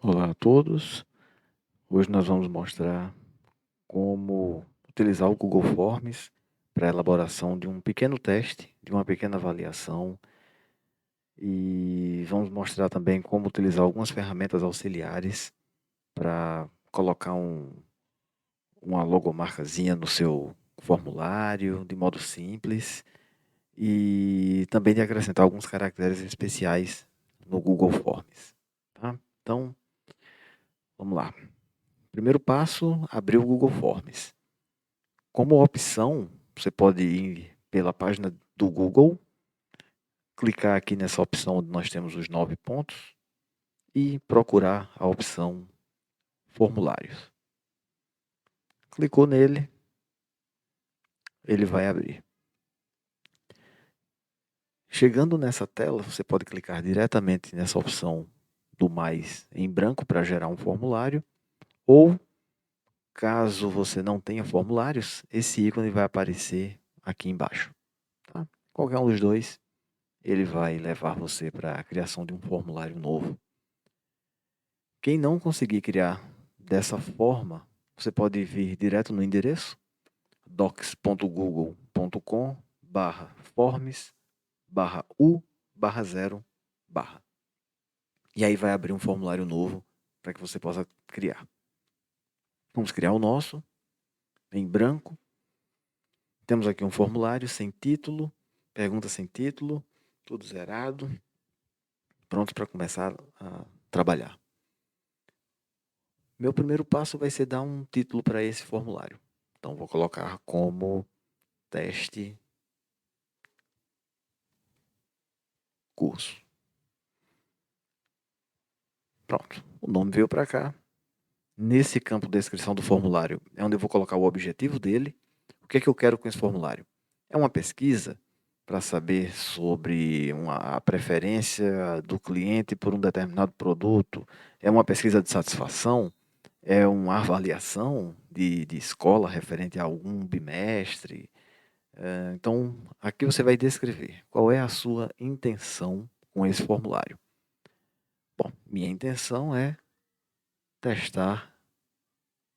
Olá a todos. Hoje nós vamos mostrar como utilizar o Google Forms para a elaboração de um pequeno teste, de uma pequena avaliação, e vamos mostrar também como utilizar algumas ferramentas auxiliares para colocar uma logomarcazinha no seu formulário de modo simples e também de acrescentar alguns caracteres especiais no Google Forms, tá? Então, vamos lá. Primeiro passo, abrir o Google Forms. Como opção, você pode ir pela página do Google, clicar aqui nessa opção onde nós temos os 9 pontos e procurar a opção Formulários. Clicou nele, ele vai abrir. Chegando nessa tela, você pode clicar diretamente nessa opção do mais em branco para gerar um formulário, ou caso você não tenha formulários, esse ícone vai aparecer aqui embaixo. Tá? Qualquer um dos dois, ele vai levar você para a criação de um formulário novo. Quem não conseguir criar dessa forma, você pode vir direto no endereço docs.google.com/forms/u/0/. E aí vai abrir um formulário novo para que você possa criar. Vamos criar o nosso, em branco. Temos aqui um formulário sem título, pergunta sem título, tudo zerado, pronto para começar a trabalhar. Meu primeiro passo vai ser dar um título para esse formulário. Então, vou colocar como teste curso. Pronto, o nome veio para cá. Nesse campo de descrição do formulário é onde eu vou colocar o objetivo dele. O que é que eu quero com esse formulário? É uma pesquisa para saber sobre a preferência do cliente por um determinado produto? É uma pesquisa de satisfação? É uma avaliação de escola referente a algum bimestre? Então, aqui você vai descrever qual é a sua intenção com esse formulário. Bom, minha intenção é testar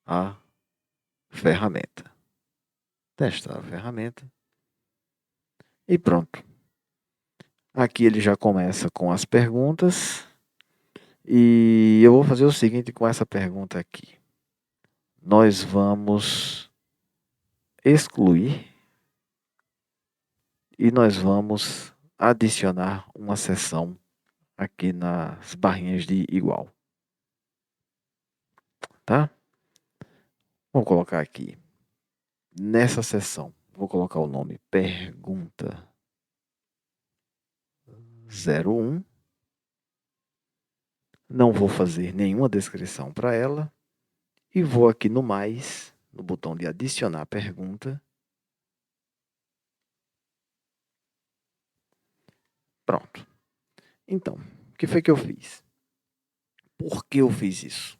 a ferramenta. Testar a ferramenta. E pronto. Aqui ele já começa com as perguntas. E eu vou fazer o seguinte com essa pergunta aqui. Nós vamos excluir e nós vamos adicionar uma seção aqui nas barrinhas de igual. Tá? Vou colocar aqui. Nessa seção, vou colocar o nome Pergunta 01. Não vou fazer nenhuma descrição para ela. E vou aqui no mais, no botão de adicionar pergunta. Pronto. Então, o que foi que eu fiz? Por que eu fiz isso?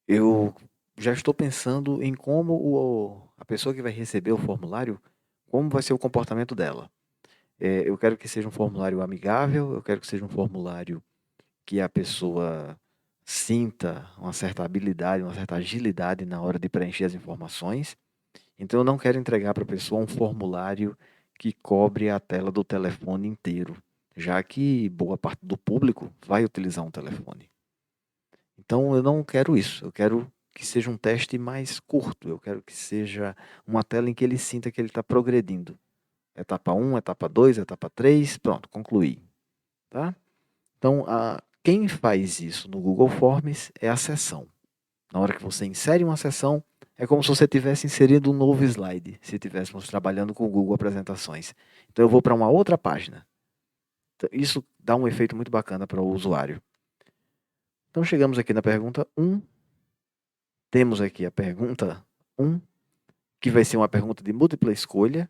Eu já estou pensando em como a pessoa que vai receber o formulário, como vai ser o comportamento dela. Eu quero que seja um formulário amigável, eu quero que seja um formulário que a pessoa sinta uma certa habilidade, uma certa agilidade na hora de preencher as informações. Então eu não quero entregar para a pessoa um formulário que cobre a tela do telefone inteiro, já que boa parte do público vai utilizar um telefone. Então eu não quero isso, eu quero que seja um teste mais curto, eu quero que seja uma tela em que ele sinta que ele está progredindo. Etapa 1, etapa 2, etapa 3, pronto, concluí. Tá? Então, quem faz isso no Google Forms é a seção. Na hora que você insere uma seção, é como se você tivesse inserido um novo slide, se estivéssemos trabalhando com o Google Apresentações. Então eu vou para uma outra página. Isso dá um efeito muito bacana para o usuário. Então chegamos aqui na pergunta 1. Temos aqui a pergunta 1, que vai ser uma pergunta de múltipla escolha.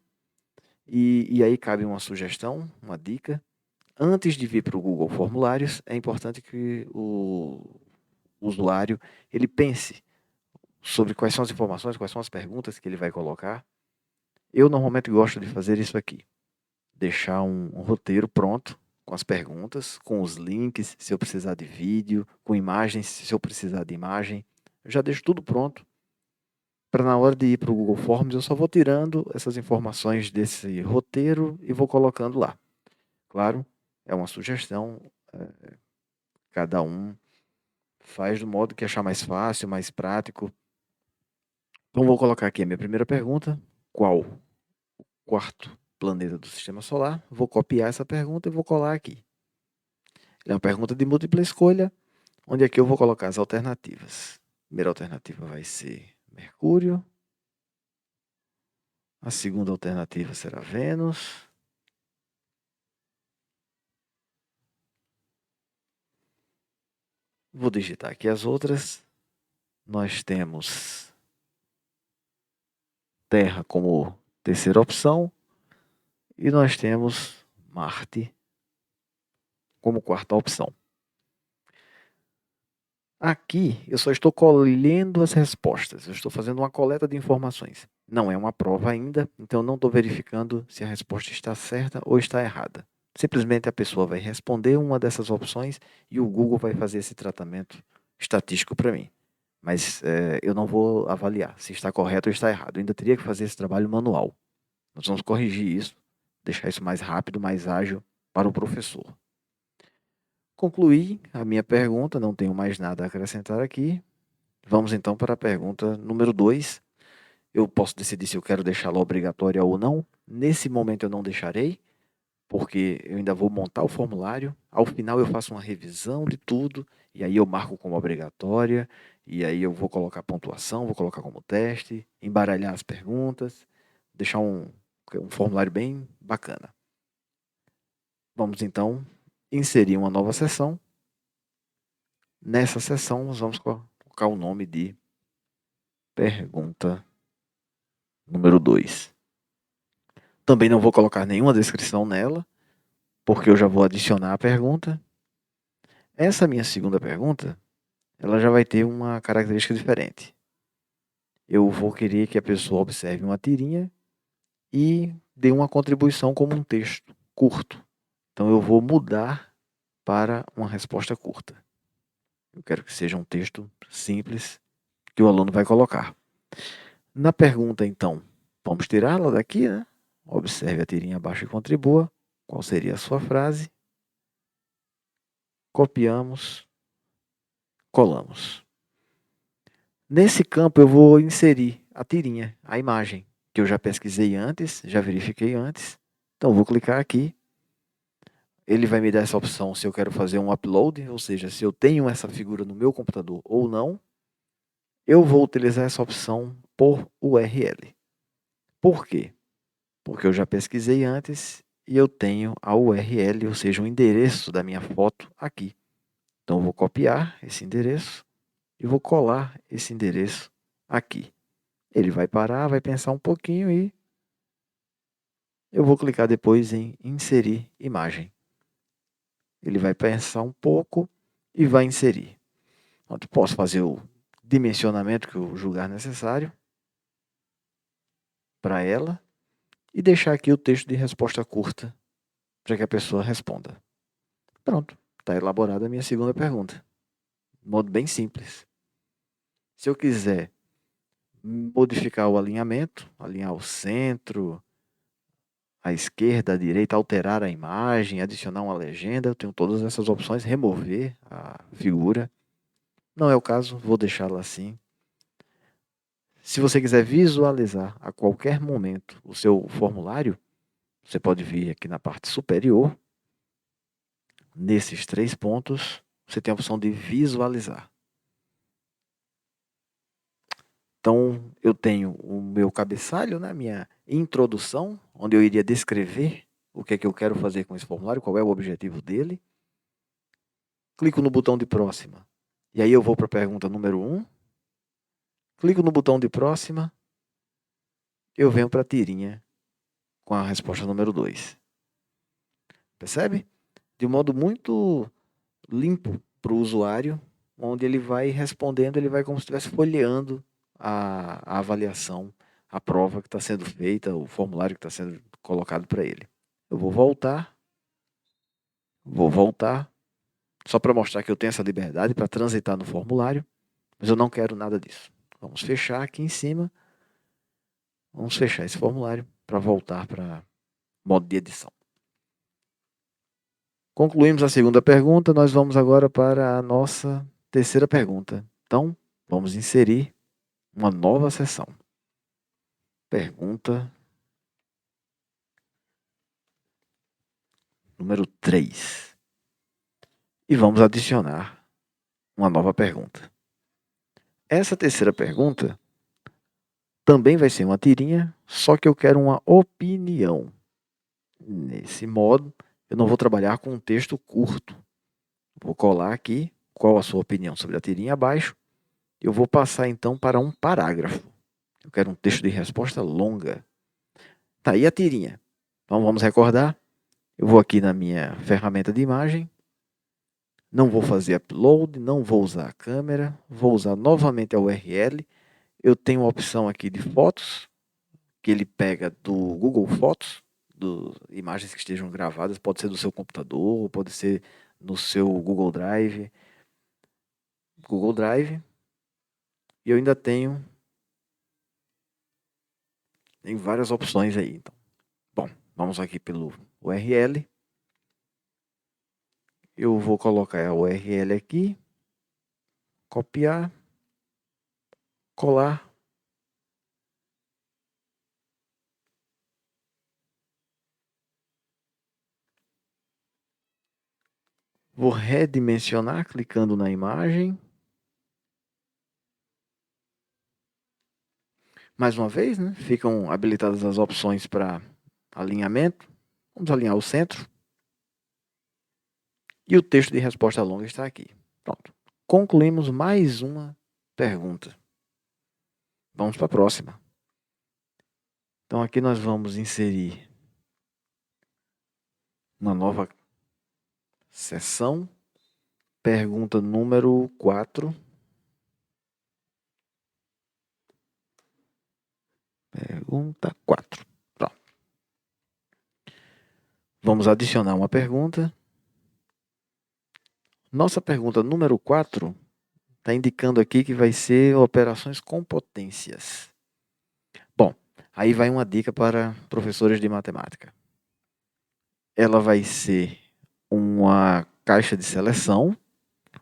E aí cabe uma sugestão, uma dica. Antes de vir para o Google Formulários, é importante que o usuário ele pense sobre quais são as informações, quais são as perguntas que ele vai colocar. Eu normalmente gosto de fazer isso aqui. Deixar um roteiro pronto, com as perguntas, com os links, se eu precisar de vídeo, com imagens, se eu precisar de imagem. Eu já deixo tudo pronto para na hora de ir para o Google Forms, eu só vou tirando essas informações desse roteiro e vou colocando lá. Claro, é uma sugestão, cada um faz do modo que achar mais fácil, mais prático. Então vou colocar aqui a minha primeira pergunta: qual o quarto planeta do Sistema Solar? Vou copiar essa pergunta e vou colar aqui. É uma pergunta de múltipla escolha, onde aqui eu vou colocar as alternativas. A primeira alternativa vai ser Mercúrio. A segunda alternativa será Vênus. Vou digitar aqui as outras. Nós temos Terra como terceira opção. E nós temos Marte como quarta opção. Aqui eu só estou colhendo as respostas. Eu estou fazendo uma coleta de informações. Não é uma prova ainda, então não estou verificando se a resposta está certa ou está errada. Simplesmente a pessoa vai responder uma dessas opções e o Google vai fazer esse tratamento estatístico para mim. Mas eu não vou avaliar se está correto ou está errado. Eu ainda teria que fazer esse trabalho manual. Nós vamos corrigir isso, deixar isso mais rápido, mais ágil para o professor. Concluí a minha pergunta, não tenho mais nada a acrescentar aqui. Vamos então para a pergunta número 2. Eu posso decidir se eu quero deixá-la obrigatória ou não. Nesse momento eu não deixarei, porque eu ainda vou montar o formulário. Ao final eu faço uma revisão de tudo, e aí eu marco como obrigatória, e aí eu vou colocar pontuação, vou colocar como teste, embaralhar as perguntas, deixar um formulário bem bacana. Vamos então inserir uma nova seção. Nessa seção nós vamos colocar o nome de pergunta número 2. Também não vou colocar nenhuma descrição nela, porque eu já vou adicionar a pergunta. Essa minha segunda pergunta, ela já vai ter uma característica diferente. Eu vou querer que a pessoa observe uma tirinha e dê uma contribuição como um texto curto. Então eu vou mudar para uma resposta curta. Eu quero que seja um texto simples que o aluno vai colocar. Na pergunta, então, vamos tirá-la daqui, né? Observe a tirinha abaixo e contribua. Qual seria a sua frase? Copiamos, colamos. Nesse campo eu vou inserir a tirinha, a imagem, que eu já pesquisei antes, já verifiquei antes. Então vou clicar aqui. Ele vai me dar essa opção se eu quero fazer um upload, ou seja, se eu tenho essa figura no meu computador ou não. Eu vou utilizar essa opção por URL. Por quê? Porque eu já pesquisei antes e eu tenho a URL, ou seja, o endereço da minha foto aqui. Então eu vou copiar esse endereço e vou colar esse endereço aqui. Ele vai parar, vai pensar um pouquinho e eu vou clicar depois em inserir imagem. Ele vai pensar um pouco e vai inserir. Então, eu posso fazer o dimensionamento que eu julgar necessário para ela e deixar aqui o texto de resposta curta para que a pessoa responda. Pronto, está elaborada a minha segunda pergunta. De modo bem simples. Se eu quiser modificar o alinhamento, alinhar o centro, a esquerda, a direita, alterar a imagem, adicionar uma legenda, eu tenho todas essas opções, remover a figura. Não é o caso, vou deixá-la assim. Se você quiser visualizar a qualquer momento o seu formulário, você pode vir aqui na parte superior. Nesses 3 pontos, você tem a opção de visualizar. Então, eu tenho o meu cabeçalho, né, minha introdução, onde eu iria descrever o que é que eu quero fazer com esse formulário, qual é o objetivo dele. Clico no botão de próxima. E aí eu vou para a pergunta número 1. Clico no botão de próxima. Eu venho para a tirinha com a resposta número 2. Percebe? De um modo muito limpo para o usuário, onde ele vai respondendo, ele vai como se estivesse folheando a avaliação, a prova que está sendo feita, o formulário que está sendo colocado para ele. Eu vou voltar. Vou voltar, só para mostrar que eu tenho essa liberdade para transitar no formulário, mas eu não quero nada disso. Vamos fechar aqui em cima. Vamos fechar esse formulário para voltar para modo de edição. Concluímos a segunda pergunta, nós vamos agora para a nossa terceira pergunta. Então, vamos inserir uma nova seção. Pergunta número 3. E vamos adicionar uma nova pergunta. Essa terceira pergunta também vai ser uma tirinha, só que eu quero uma opinião. Nesse modo, eu não vou trabalhar com um texto curto. Vou colar aqui qual a sua opinião sobre a tirinha abaixo. Eu vou passar então para um parágrafo. Eu quero um texto de resposta longa. Tá aí a tirinha. Então vamos recordar. Eu vou aqui na minha ferramenta de imagem. Não vou fazer upload, não vou usar a câmera. Vou usar novamente a URL. Eu tenho uma opção aqui de fotos, que ele pega do Google Fotos, imagens que estejam gravadas. Pode ser do seu computador, pode ser no seu Google Drive. Google Drive. E eu ainda tenho várias opções aí. Então, bom, vamos aqui pelo URL. Eu vou colocar a URL aqui, copiar, colar. Vou redimensionar clicando na imagem. Mais uma vez, né? Ficam habilitadas as opções para alinhamento. Vamos alinhar o centro. E o texto de resposta longa está aqui. Pronto. Concluímos mais uma pergunta. Vamos para a próxima. Então aqui nós vamos inserir uma nova seção. Pergunta número 4. Pergunta 4. Pronto. Vamos adicionar uma pergunta. Nossa pergunta número 4 está indicando aqui que vai ser operações com potências. Bom, aí vai uma dica para professores de matemática. Ela vai ser uma caixa de seleção,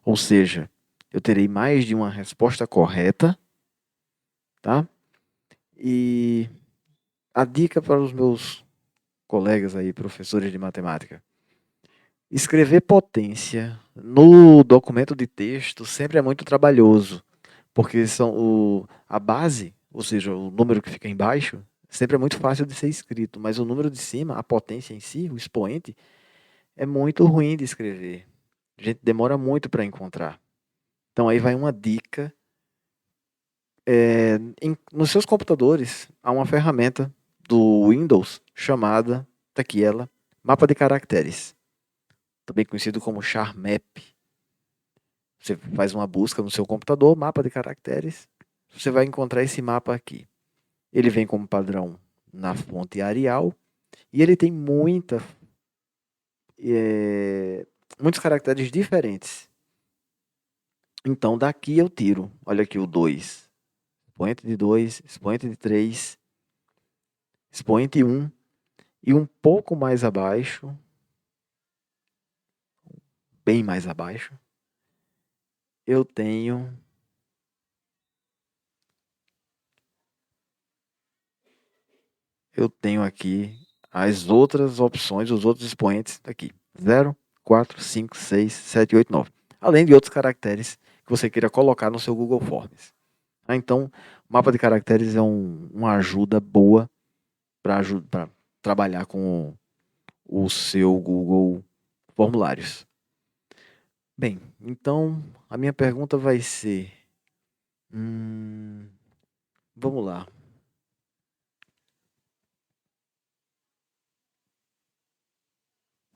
ou seja, eu terei mais de uma resposta correta, tá? E a dica para os meus colegas aí, professores de matemática: escrever potência no documento de texto sempre é muito trabalhoso, porque a base, ou seja, o número que fica embaixo, sempre é muito fácil de ser escrito, mas o número de cima, a potência em si, o expoente, é muito ruim de escrever. A gente demora muito para encontrar. Então aí vai uma dica. Nos seus computadores, há uma ferramenta do Windows chamada, tá aqui ela, mapa de caracteres, também conhecido como char map. Você faz uma busca no seu computador, mapa de caracteres, você vai encontrar esse mapa aqui. Ele vem como padrão na fonte Arial e ele tem muitos caracteres diferentes. Então daqui eu tiro, olha aqui o 2, expoente de 2, expoente de 3, expoente 1 e um pouco mais abaixo, bem mais abaixo, eu tenho aqui as outras opções, os outros expoentes aqui. 0, 4, 5, 6, 7, 8, 9. Além de outros caracteres que você queira colocar no seu Google Forms. Então, o mapa de caracteres é uma ajuda boa para trabalhar com o seu Google Formulários. Bem, então a minha pergunta vai ser... vamos lá.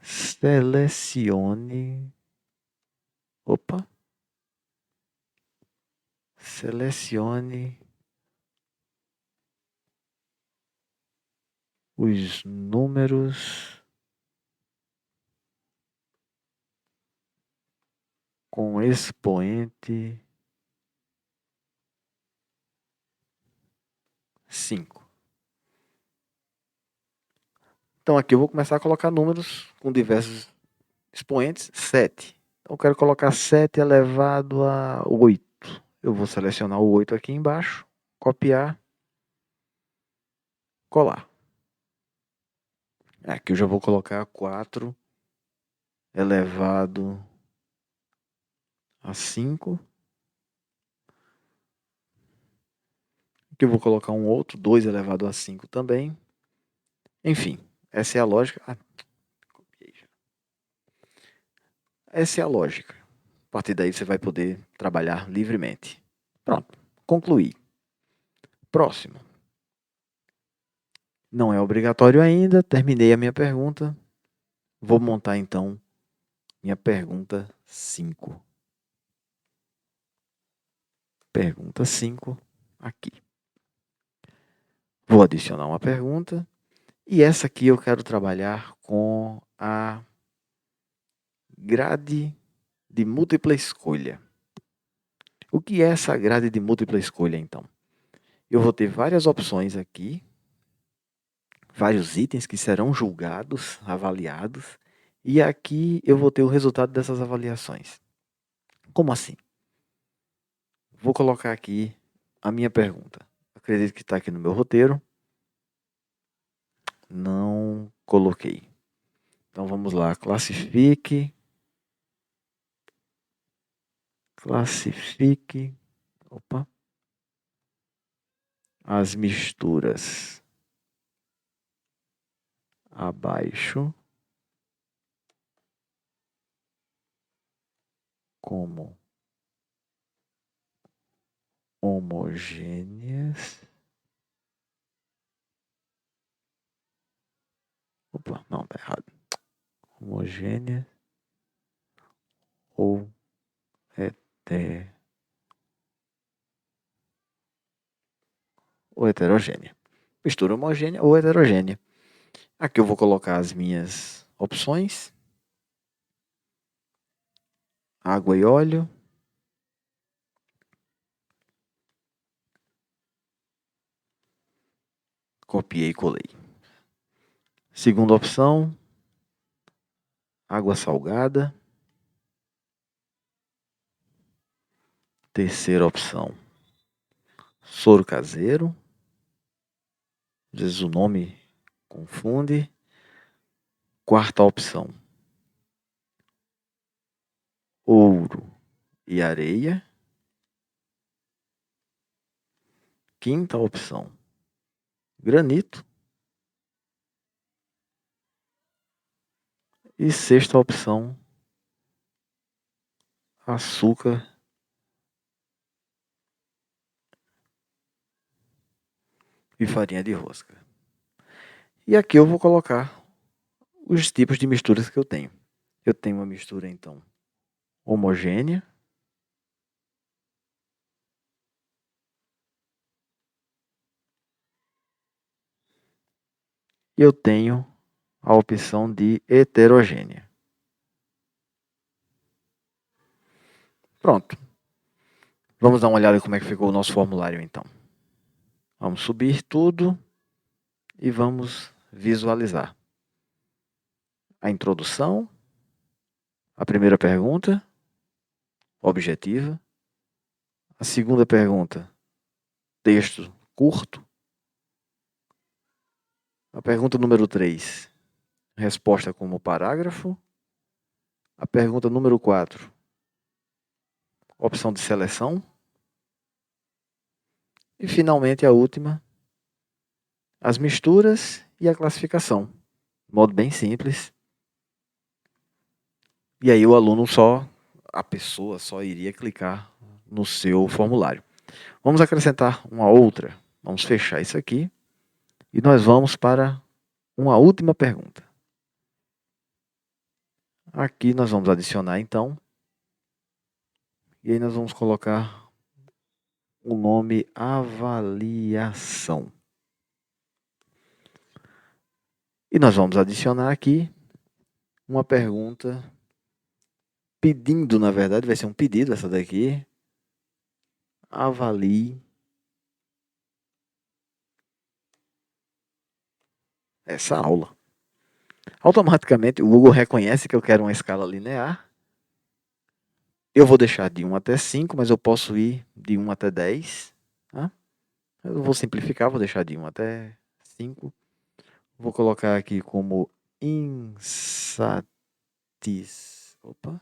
Selecione... Opa! Selecione os números com expoente 5. Então aqui eu vou começar a colocar números com diversos expoentes. 7. Então eu quero colocar 7 elevado a 8. Eu vou selecionar o 8 aqui embaixo, copiar, colar. Aqui eu já vou colocar 4 elevado a 5. Aqui eu vou colocar um outro, 2 elevado a 5 também. Enfim, essa é a lógica. Copiei já. Essa é a lógica. A partir daí você vai poder trabalhar livremente. Pronto, concluí. Próximo. Não é obrigatório ainda, terminei a minha pergunta. Vou montar então minha pergunta 5. Pergunta 5 aqui. Vou adicionar uma pergunta. E essa aqui eu quero trabalhar com a grade de múltipla escolha. O que é essa grade de múltipla escolha, então? Eu vou ter várias opções aqui, vários itens que serão julgados, avaliados, e aqui eu vou ter o resultado dessas avaliações. Como assim? Vou colocar aqui a minha pergunta. Acredito que está aqui no meu roteiro. Não coloquei. Então vamos lá, classifique, opa, as misturas abaixo como homogêneas. Opa, não, tá errado. Homogêneas ou heterogênea. Mistura homogênea ou heterogênea. Aqui eu vou colocar as minhas opções. Água e óleo. Copiei e colei. Segunda opção, água salgada. Terceira opção, soro caseiro. Às vezes o nome confunde. Quarta opção, ouro e areia. Quinta opção, granito. E sexta opção, açúcar e farinha de rosca. E aqui eu vou colocar os tipos de misturas que eu tenho. Eu tenho uma mistura, então, homogênea. E eu tenho a opção de heterogênea. Pronto. Vamos dar uma olhada em como é que ficou o nosso formulário, então. Vamos subir tudo e vamos visualizar. A introdução, a primeira pergunta, objetiva. A segunda pergunta, texto curto. A pergunta número 3, resposta como parágrafo. A pergunta número 4, opção de seleção. E finalmente a última, as misturas e a classificação. De modo bem simples. E aí a pessoa só iria clicar no seu formulário. Vamos acrescentar uma outra. Vamos fechar isso aqui. E nós vamos para uma última pergunta. Aqui nós vamos adicionar então. E aí nós vamos colocar o nome avaliação. E nós vamos adicionar aqui uma pergunta pedindo, na verdade, vai ser um pedido essa daqui. Avalie essa aula. Automaticamente o Google reconhece que eu quero uma escala linear. Eu vou deixar de 1 até 5, mas eu posso ir de 1 até 10. Tá? Eu vou simplificar, vou deixar de 1 até 5. Vou colocar aqui como Opa.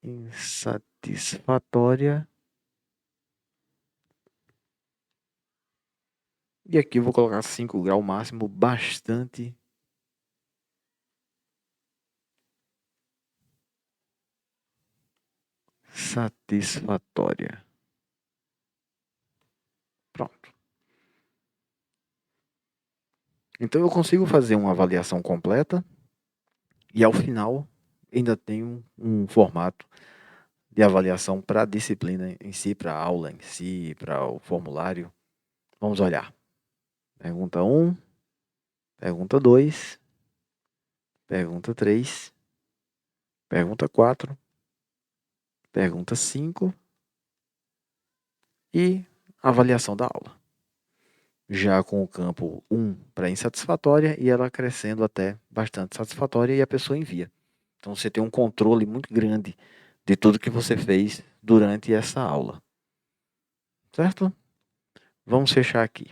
Insatisfatória. E aqui eu vou colocar 5 grau máximo, bastante satisfatória. Pronto. Então eu consigo fazer uma avaliação completa e ao final ainda tenho um formato de avaliação para a disciplina em si, para a aula em si, para o formulário. Vamos olhar. Pergunta 1, pergunta 2, pergunta 3, pergunta 4, pergunta 5 e avaliação da aula. Já com o campo 1 para insatisfatória e ela crescendo até bastante satisfatória e a pessoa envia. Então você tem um controle muito grande de tudo que você fez durante essa aula. Certo? Vamos fechar aqui.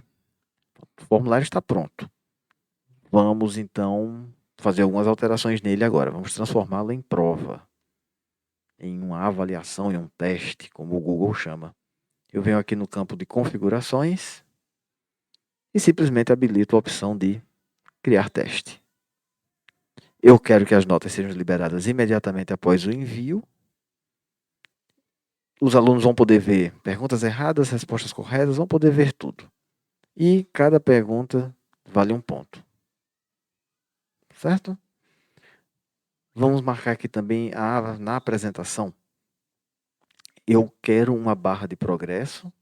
O formulário está pronto. Vamos então fazer algumas alterações nele agora. Vamos transformá-lo em prova, em uma avaliação, em um teste, como o Google chama. Eu venho aqui no campo de configurações e simplesmente habilito a opção de criar teste. Eu quero que as notas sejam liberadas imediatamente após o envio. Os alunos vão poder ver perguntas erradas, respostas corretas, vão poder ver tudo. E cada pergunta vale um ponto. Certo? Vamos marcar aqui também na apresentação. Eu quero uma barra de progresso.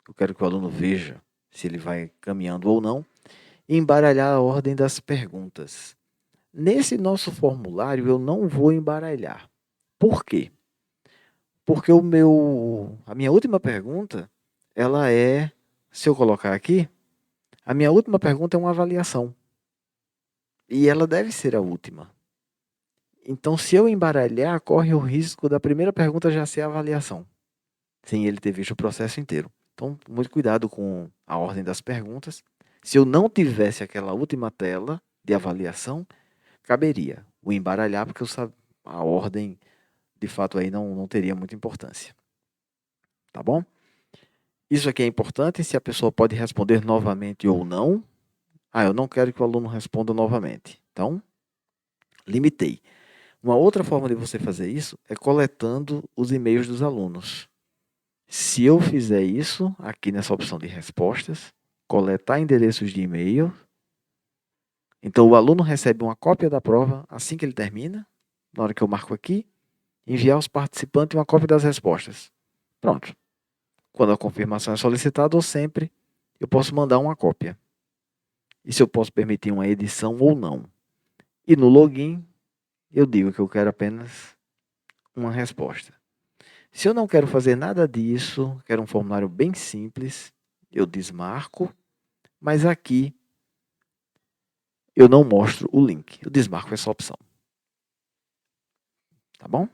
Eu quero que o aluno veja se ele vai caminhando ou não. E embaralhar a ordem das perguntas. Nesse nosso formulário eu não vou embaralhar. Por quê? Porque a minha última pergunta, ela é, se eu colocar aqui, a minha última pergunta é uma avaliação. E ela deve ser a última. Então, se eu embaralhar, corre o risco da primeira pergunta já ser a avaliação, sem ele ter visto o processo inteiro. Então, muito cuidado com a ordem das perguntas. Se eu não tivesse aquela última tela de avaliação, caberia o embaralhar, porque a ordem, de fato, aí não teria muita importância. Tá bom? Isso aqui é importante, se a pessoa pode responder novamente ou não. Eu não quero que o aluno responda novamente. Então, limitei. Uma outra forma de você fazer isso é coletando os e-mails dos alunos. Se eu fizer isso, aqui nessa opção de respostas, coletar endereços de e-mail, então o aluno recebe uma cópia da prova assim que ele termina, na hora que eu marco aqui, enviar aos participantes uma cópia das respostas. Pronto. Quando a confirmação é solicitada ou sempre, eu posso mandar uma cópia. E se eu posso permitir uma edição ou não. E no login, eu digo que eu quero apenas uma resposta. Se eu não quero fazer nada disso, quero um formulário bem simples, eu desmarco, mas aqui eu não mostro o link. Eu desmarco essa opção. Tá bom?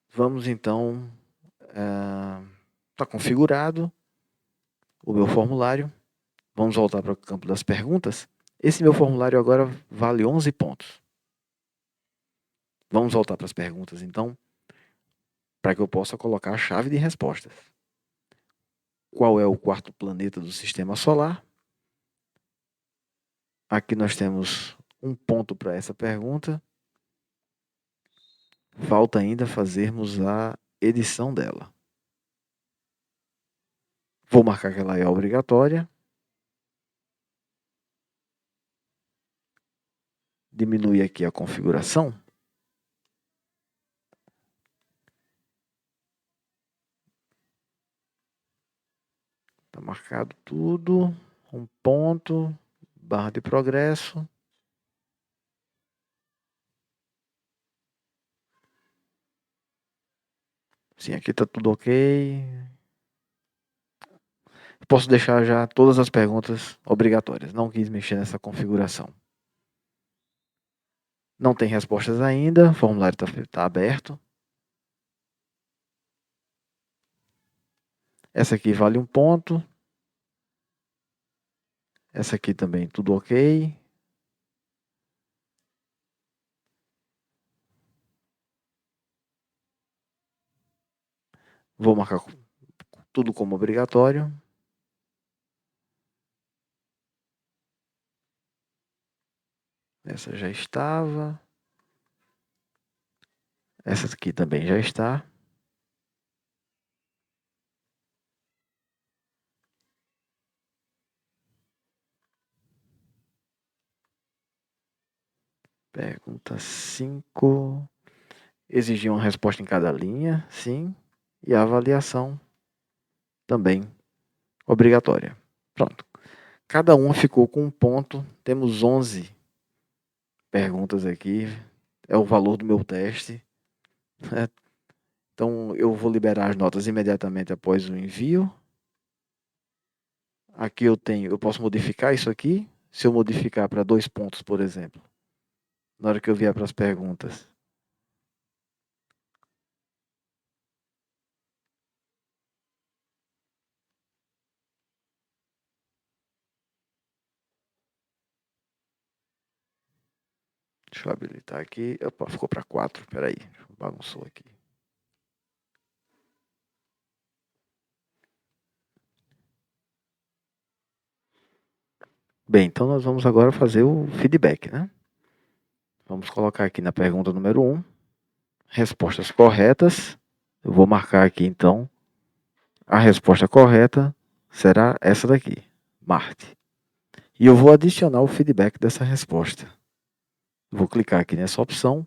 Vamos então. Está configurado o meu formulário. Vamos voltar para o campo das perguntas. Esse meu formulário agora vale 11 pontos. Vamos voltar para as perguntas então, para que eu possa colocar a chave de respostas. Qual é o quarto planeta do sistema solar? Aqui nós temos um ponto para essa pergunta. Falta ainda fazermos a edição dela. Vou marcar que ela é obrigatória. Diminuir aqui a configuração. Está marcado tudo. Um ponto. barra de progresso. Sim, aqui está tudo ok. Posso deixar já todas as perguntas obrigatórias. Não quis mexer nessa configuração. Não tem respostas ainda. O formulário está aberto. Essa aqui vale 1 ponto. Essa aqui também tudo ok. Vou marcar tudo como obrigatório. Essa já estava. Essa aqui também já está. Pergunta 5. Exigir uma resposta em cada linha, sim. E a avaliação também obrigatória. Pronto. Cada uma ficou com 1 ponto. Temos 11 perguntas aqui. É o valor do meu teste. Então, eu vou liberar as notas imediatamente após o envio. Aqui eu posso modificar isso aqui. Se eu modificar para 2 pontos, por exemplo, na hora que eu vier para as perguntas. Deixa eu habilitar aqui. Opa, ficou para 4. Peraí, bagunçou aqui. Bem, então nós vamos agora fazer o feedback, né? Vamos colocar aqui na pergunta número 1, respostas corretas. Eu vou marcar aqui, então, a resposta correta será essa daqui, Marte. E eu vou adicionar o feedback dessa resposta. Vou clicar aqui nessa opção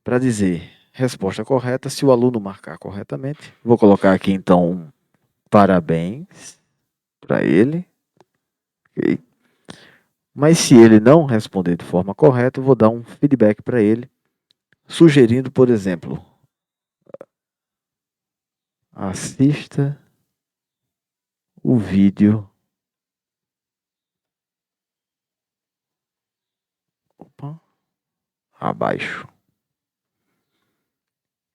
para dizer resposta correta se o aluno marcar corretamente. Vou colocar aqui, então, parabéns para ele. Okay. Mas se ele não responder de forma correta, eu vou dar um feedback para ele, sugerindo, por exemplo, assista o vídeo. Opa, abaixo.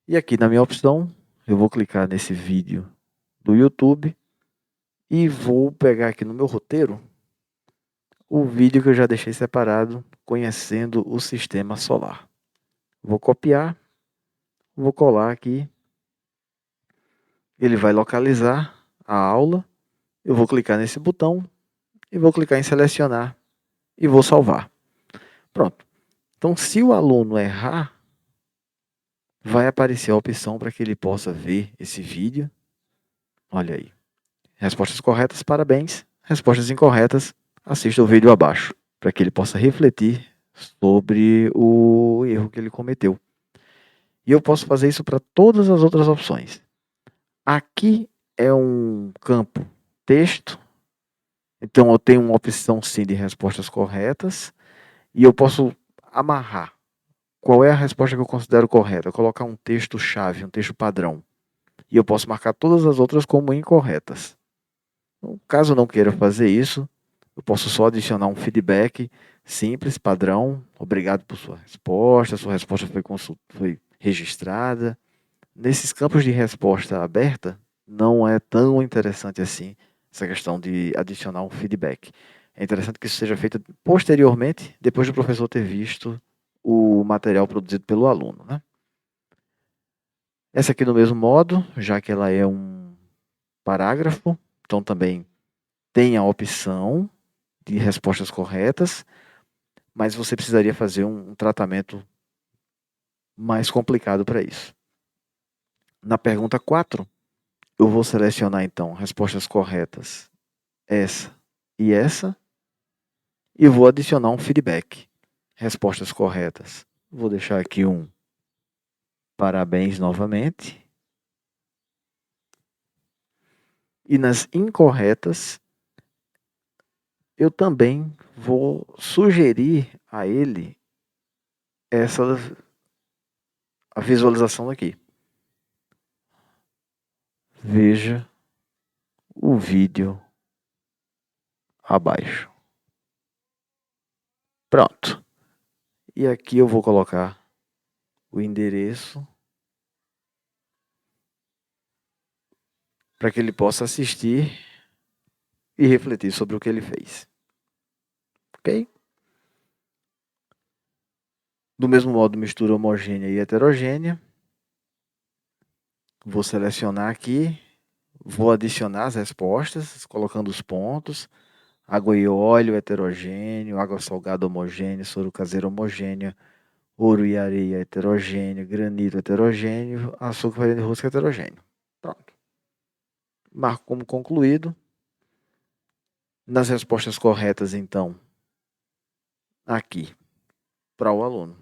E aqui na minha opção, eu vou clicar nesse vídeo do YouTube e vou pegar aqui no meu roteiro o vídeo que eu já deixei separado, conhecendo o sistema solar. Vou copiar, vou colar aqui. Ele vai localizar a aula. Eu vou clicar nesse botão e vou clicar em selecionar e vou salvar. Pronto. Então, se o aluno errar, vai aparecer a opção para que ele possa ver esse vídeo. Olha aí. Respostas corretas, parabéns. Respostas incorretas, assista o vídeo abaixo, para que ele possa refletir sobre o erro que ele cometeu. E eu posso fazer isso para todas as outras opções. Aqui é um campo texto, então eu tenho uma opção sim de respostas corretas, e eu posso amarrar qual é a resposta que eu considero correta, colocar um texto-chave, um texto padrão, e eu posso marcar todas as outras como incorretas. Então, caso eu não queira fazer isso, eu posso só adicionar um feedback simples, padrão. Obrigado por sua resposta foi registrada. Nesses campos de resposta aberta, não é tão interessante assim essa questão de adicionar um feedback. É interessante que isso seja feito posteriormente, depois do professor ter visto o material produzido pelo aluno, né? Essa aqui do mesmo modo, já que ela é um parágrafo, então também tem a opção de respostas corretas, mas você precisaria fazer um tratamento mais complicado para isso. Na pergunta 4, eu vou selecionar então respostas corretas, essa e essa, e vou adicionar um feedback. Respostas corretas, vou deixar aqui um parabéns novamente. E nas incorretas, eu também vou sugerir a ele a visualização aqui. Veja o vídeo abaixo. Pronto. E aqui eu vou colocar o endereço para que ele possa assistir e refletir sobre o que ele fez. Ok? Do mesmo modo, mistura homogênea e heterogênea. Vou selecionar aqui, vou adicionar as respostas, colocando os pontos. Água e óleo heterogêneo, água salgada homogênea, soro caseiro homogêneo, ouro e areia heterogêneo, granito heterogêneo, açúcar farinha de rosca heterogêneo. Pronto. Marco como concluído. Nas respostas corretas, então, aqui, para o aluno.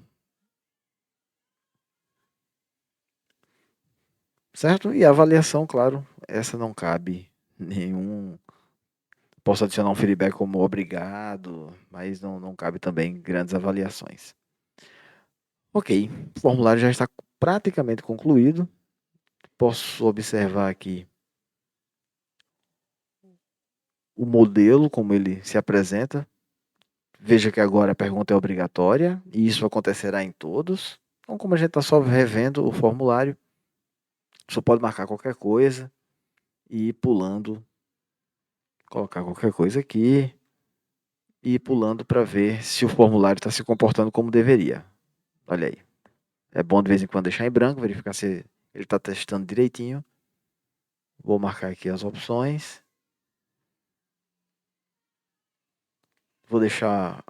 Certo? E a avaliação, claro, essa não cabe nenhum. Posso adicionar um feedback como obrigado, mas não cabe também grandes avaliações. Ok, o formulário já está praticamente concluído. Posso observar aqui o modelo, como ele se apresenta. Veja que agora a pergunta é obrigatória e isso acontecerá em todos. Então, como a gente está só revendo o formulário, só pode marcar qualquer coisa e ir pulando, colocar qualquer coisa aqui e ir pulando para ver se o formulário está se comportando como deveria. Olha aí. É bom de vez em quando deixar em branco, verificar se ele está testando direitinho. Vou marcar aqui as opções. Vou deixar.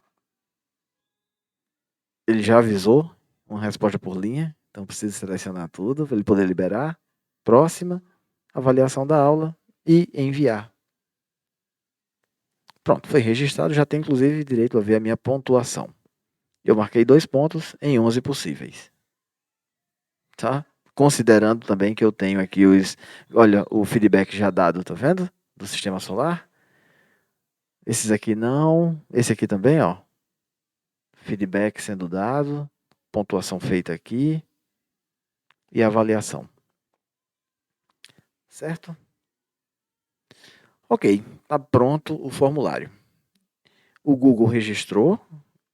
Ele já avisou uma resposta por linha, então preciso selecionar tudo para ele poder liberar. Próxima, avaliação da aula e enviar. Pronto, foi registrado, já tem inclusive direito a ver a minha pontuação. Eu marquei 2 pontos em 11 possíveis. Tá? Considerando também que eu tenho aqui olha, o feedback já dado, tá vendo? Do sistema solar. Esses aqui não, esse aqui também, ó. Feedback sendo dado, pontuação feita aqui e avaliação. Certo? Ok, está pronto o formulário. O Google registrou,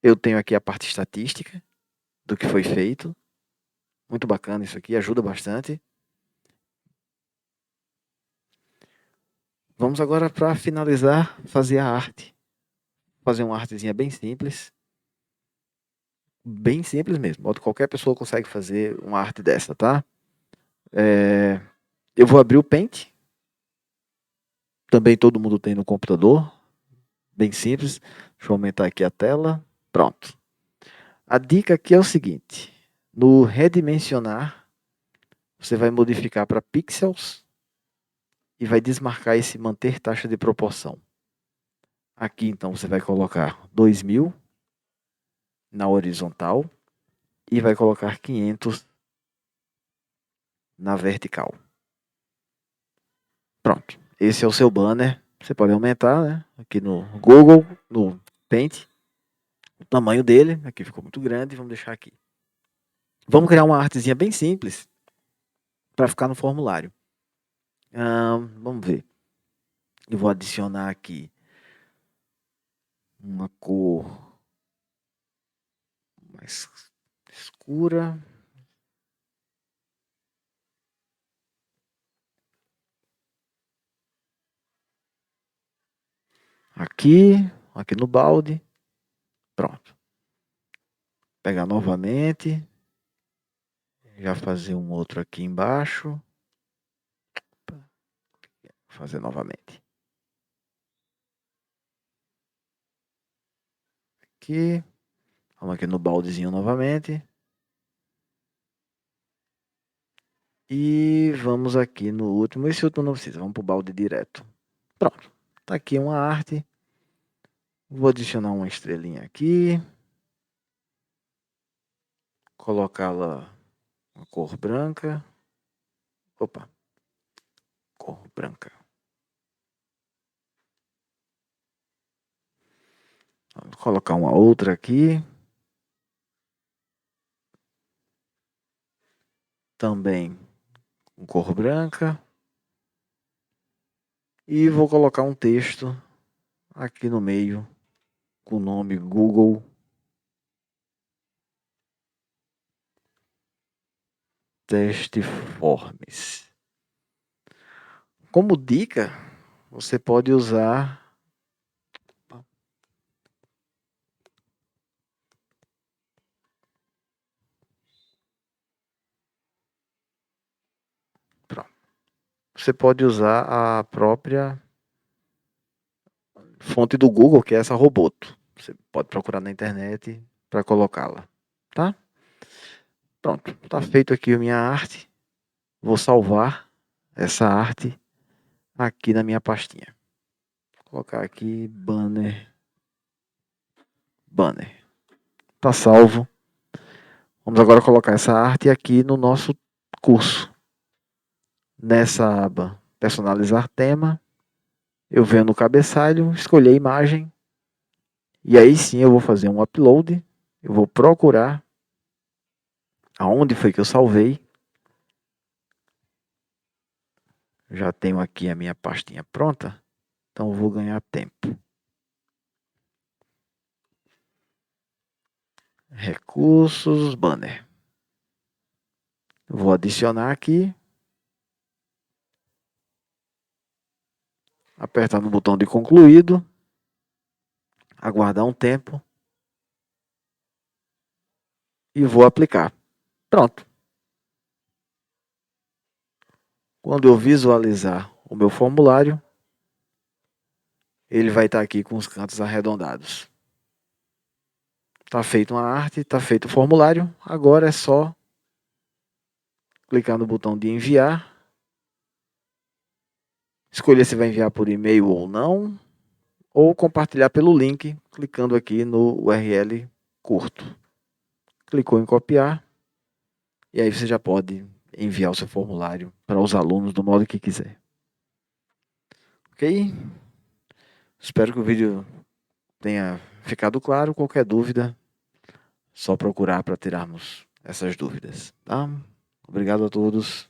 eu tenho aqui a parte estatística do que foi feito. Muito bacana isso aqui, ajuda bastante. Vamos agora para finalizar, fazer a arte. Fazer uma artezinha bem simples. Bem simples mesmo. Qualquer pessoa consegue fazer uma arte dessa, tá? Eu vou abrir o Paint. Também todo mundo tem no computador. Bem simples. Deixa eu aumentar aqui a tela. Pronto. A dica aqui é o seguinte. No redimensionar, você vai modificar para pixels e vai desmarcar esse manter taxa de proporção. Aqui, então, você vai colocar 2000 na horizontal e vai colocar 500 na vertical. Pronto. Esse é o seu banner. Você pode aumentar, né? Aqui no Google, no Paint, o tamanho dele. Aqui ficou muito grande. Vamos deixar aqui. Vamos criar uma artezinha bem simples para ficar no formulário. Vamos ver. Eu vou adicionar aqui uma cor mais escura. Aqui no balde. Pronto. Pegar novamente. Já fazer um outro aqui embaixo. Fazer novamente. Aqui. Vamos aqui no baldezinho novamente. E vamos aqui no último. Esse último não precisa. Vamos para o balde direto. Pronto. Tá aqui uma arte. Vou adicionar uma estrelinha aqui. Colocá-la uma cor branca. Opa. Cor branca. Vou colocar uma outra aqui. Também com cor branca. E vou colocar um texto aqui no meio com o nome Google Testforms. Como dica, você pode usar a própria fonte do Google, que é essa Roboto. Você pode procurar na internet para colocá-la, tá? Pronto, está feito aqui a minha arte. Vou salvar essa arte aqui na minha pastinha. Vou colocar aqui banner. Tá salvo. Vamos agora colocar essa arte aqui no nosso curso. Nessa aba personalizar tema, eu venho no cabeçalho, escolher a imagem e aí sim eu vou fazer um upload. Eu vou procurar aonde foi que eu salvei. Já tenho aqui a minha pastinha pronta, então eu vou ganhar tempo. Recursos, banner. Vou adicionar aqui. Apertar no botão de concluído. Aguardar um tempo. E vou aplicar. Pronto. Quando eu visualizar o meu formulário, ele vai estar aqui com os cantos arredondados. Está feita uma arte, está feito o formulário. Agora é só clicar no botão de enviar. Escolher se vai enviar por e-mail ou não. Ou compartilhar pelo link, clicando aqui no URL curto. Clicou em copiar. E aí você já pode enviar o seu formulário para os alunos do modo que quiser. Ok? Espero que o vídeo tenha ficado claro. Qualquer dúvida, só procurar para tirarmos essas dúvidas. Tá? Obrigado a todos.